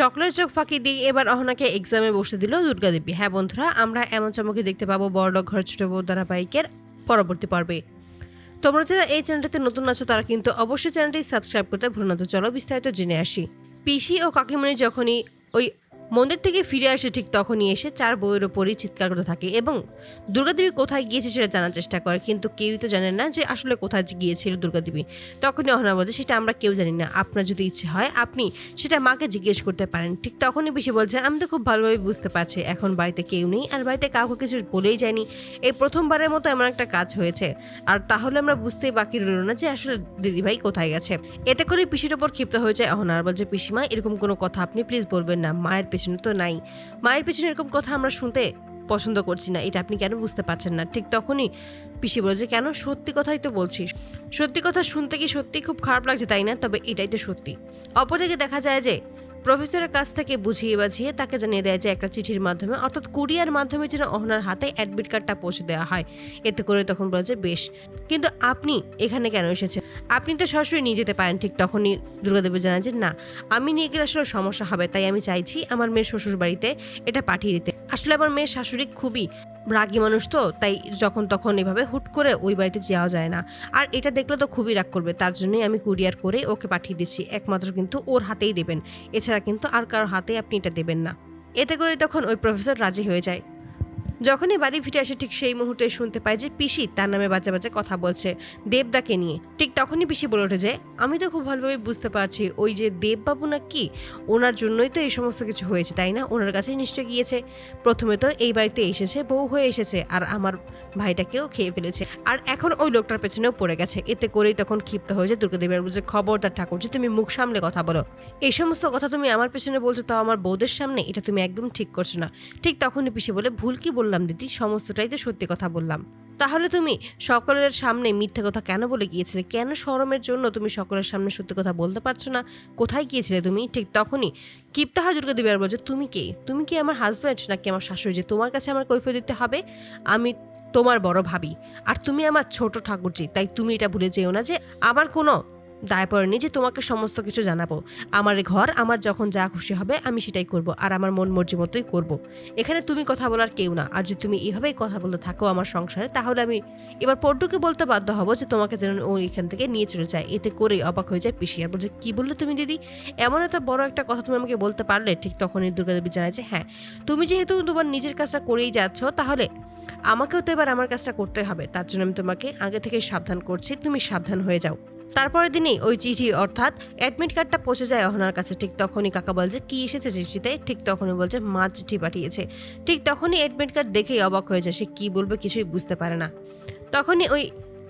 সকলের চোখ ফাঁকি দিয়ে এবার অহনাকে এক্সামে বসে দিল দুর্গাদেবী। হ্যাঁ বন্ধুরা, আমরা এমন চমকে দেখতে পাবো বড়লোক ঘর ছোট বউ ধারাবাহিকের পরবর্তী পর্বে। তোমরা যারা এই চ্যানেলটিতে নতুন আছো তারা কিন্তু অবশ্যই চ্যানেলটি সাবস্ক্রাইব করতে ভুলো না। তো চলো বিস্তারিত জেনে আসি। পিসি ও কাকিমণি যখনই ওই মন্দির থেকে ফিরে আসে ঠিক তখনই এসে চার বউয়ের ওপরই চিৎকার করতে থাকে এবং দুর্গাদেবী কোথায় গিয়েছে সেটা জানার চেষ্টা করে, কিন্তু কেউই তো জানে না যে আসলে কোথায় গিয়েছিল দুর্গাদেবী। তখনই অহনা বলছে সেটা আমরা কেউ জানি না, আপনার যদি ইচ্ছে হয় আপনি সেটা মাকে জিজ্ঞেস করতে পারেন। ঠিক তখনই পিসি বলছে আমি তো খুব ভালোভাবে বুঝতে পারছি এখন বাড়িতে কেউ নেই আর বাড়িতে কাউকে কিছু বলেই যায়নি, এই প্রথমবারের মতো এমন একটা কাজ হয়েছে, আর তাহলে আমরা বুঝতেই বাকি রইল না যে আসলে দিদিভাই কোথায় গেছে। এতে করে পিসির ওপর ক্ষিপ্ত হয়ে যায় অহনা আর বলছে পিসিমা এরকম কোনো কথা আপনি প্লিজ বলবেন না, মায়ের পেছনে তো নাই, মায়ের পেছনে এরকম কথা আমরা শুনতে পছন্দ করছি না, এটা আপনি কেন বুঝতে পারছেন না। ঠিক তখনই পিসি বলছে কেন, সত্যি কথাই তো বলছি, সত্যি কথা শুনতে কি সত্যি খুব খারাপ লাগছে তাই না, তবে এটাই তো সত্যি। অপরদিকে দেখা যায় যে প্রফেসরের কাছ থেকে বুঝিয়ে বাঝিয়ে তাকে জানিয়ে দেয় যে একটা চিঠির মাধ্যমে অর্থাৎ কুরিয়ার মাধ্যমে যেন অহনার হাতে অ্যাডমিট কার্ডটা পৌঁছে দেওয়া হয়। এতে করে তখন বলছে বেশ, কিন্তু আপনি এখানে কেন এসেছেন, আপনি তো সরাসরি নিয়ে যেতে পারেন। ঠিক তখনই দুর্গাদেবী জানায় যে না, আমি নিয়ে গেলে আসলে সমস্যা হবে, তাই আমি চাইছি আমার মেয়ের শ্বশুর বাড়িতে এটা পাঠিয়ে দিতে। আসলে আমার মেয়ের শাশুড়ি খুবই রাগী মানুষ, তো তাই যখন তখন এভাবে হুট করে ওই বাড়িতে যাওয়া যায় না, আর এটা দেখলে তো খুবই রাগ করবে, তার জন্যই আমি কুরিয়ার করে ওকে পাঠিয়ে দিচ্ছি, একমাত্র কিন্তু ওর হাতেই দেবেন, এছাড়া কিন্তু আর কারোর হাতে আপনি এটা দেবেন না। এতে করে তখন ওই প্রফেসর রাজি হয়ে যায়। যখনই বাড়ি ফিরে আসে ঠিক সেই মুহূর্তে শুনতে পায় যে পিসি তার নামে বাচ্চা বাচ্চা কথা বলছে দেবদাকে নিয়ে। ঠিক তখনই পিসি বলে ওঠে যে আমি তো খুব ভালোভাবে বুঝতে পারছি ওই যে দেববাবু না কি, ওনার জন্যই তো এই সমস্ত কিছু হয়েছে তাই না, ওনার কাছেই নিশ্চয় গিয়েছে, প্রথমে তো এই বাড়িতে এসেছে বউ হয়ে এসেছে আর আমার ভাইটাকেও খেয়ে ফেলেছে, আর এখন ওই লোকটার পেছনেও পড়ে গেছে। এতে করেই তখন ক্ষিপ্ত হয়ে যায় দুর্গাদেবী আর বলছে খবরদার ঠাকুর যে তুমি মুখ সামলে কথা বলো, এই সমস্ত কথা তুমি আমার পেছনে বলছো তাও আমার বউদের সামনে, এটা তুমি একদম ঠিক করছো না। ঠিক তখনই পিসি বলে ভুল কি বললাম দিদি, সমস্তটাই তো সত্যি কথা বললাম। তাহলে তুমি সকলের সামনে মিথ্যে কথা কেন বলে গিয়েছিলে, কেন শরমের জন্য তুমি সকলের সামনে সত্যি কথা বলতে পারছো না, কোথায় গিয়েছিলে তুমি। ঠিক তখনই ক্ষিপ্ত হয় দুর্গাদেবী আর বলছে তুমি কে, তুমি কি আমার হাজব্যান্ড নাকি আমার শাশুড়ি যে তোমার কাছে আমার কৈফিয়ত দিতে হবে, আমি তোমার বড় ভাবি আর তুমি আমার ছোট ঠাকুরজি, তাই তুমি এটা ভুলে যেও না যে আমার কোনো দায় পড়েনি যে তোমাকে সমস্ত কিছু জানাবো, আমার ঘর আমার যখন যা খুশি হবে আমি সেটাই করব আর আমার মন মর্জি মতোই করব, এখানে তুমি কথা বলার কেউ না, আর যদি তুমি এভাবেই কথা বলতে থাকো আমার সংসারে তাহলে আমি এবার পড্ডুকে বলতে বাধ্য হব যে তোমাকে যেন ও এখান থেকে নিয়ে চলে যায়। এতে করেই অবাক হয়ে যায় পিসি আর বলছে কি বললে তুমি দিদি, এমন এত বড় একটা কথা তুমি আমাকে বলতে পারলে। ঠিক তখনই দুর্গাদেবী জানায় যে হ্যাঁ, তুমি যেহেতু তোমার নিজের কাজটা করেই যাচ্ছ তাহলে আমাকেও তো এবার আমার কাজটা করতে হবে, তার জন্য আমি তোমাকে আগে থেকে সাবধান করছি, তুমি সাবধান হয়ে যাও। তারপরের দিনই ওই চিঠি অর্থাৎ অ্যাডমিট কার্ডটা পৌঁছে যায় অহনার কাছে। ঠিক তখনই কাকা বলছে কি এসেছে চিঠিতে, ঠিক তখনই বলছে মা চিঠি পাঠিয়েছে। ঠিক তখনই অ্যাডমিট কার্ড দেখেই অবাক হয়ে যায়, সে কি বলবে কিছুই বুঝতে পারে না।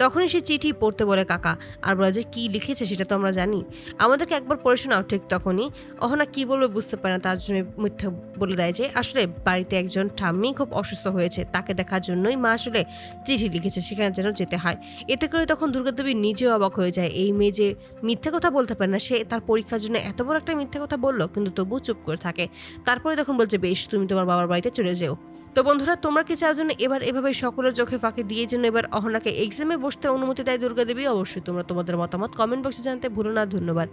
তখনই সে চিঠি পড়তে বলে কাকা আর বলে যে কি লিখেছে সেটা তো আমরা জানি, আমাদেরকে একবার পড়ে শোনাও। ঠিক তখনই অহনা কি বলবে বুঝতে পারে না, তার জন্য মিথ্যা বলে দেয় যে আসলে বাড়িতে একজন ঠাম্মি খুব অসুস্থ হয়েছে, তাকে দেখার জন্যই মা আসলে চিঠি লিখেছে, সেখানে যেন যেতে হয়। এতে করে তখন দুর্গাদেবী নিজেও অবাক হয়ে যায়, এই মেয়ে যে মিথ্যা কথা বলতে পারে না, সে তার পরীক্ষার জন্য এত বড় একটা মিথ্যা কথা বললো কিন্তু তবুও চুপ করে থাকে। তারপরে তখন বলছে বেশ তুমি তোমার বাবার বাড়িতে চলে যেও। তো বন্ধুরা, তোমরা কি চাও যেন এবার এভাবে সকলের চোখে ফাঁকি দিয়ে যেন এবার অহনাকে এক্সামে বসতে অনুমতি দেয় দুর্গাদেবী? অবশ্যই তোমরা তোমাদের মতামত কমেন্ট বক্সে জানাতে ভুলো না। ধন্যবাদ।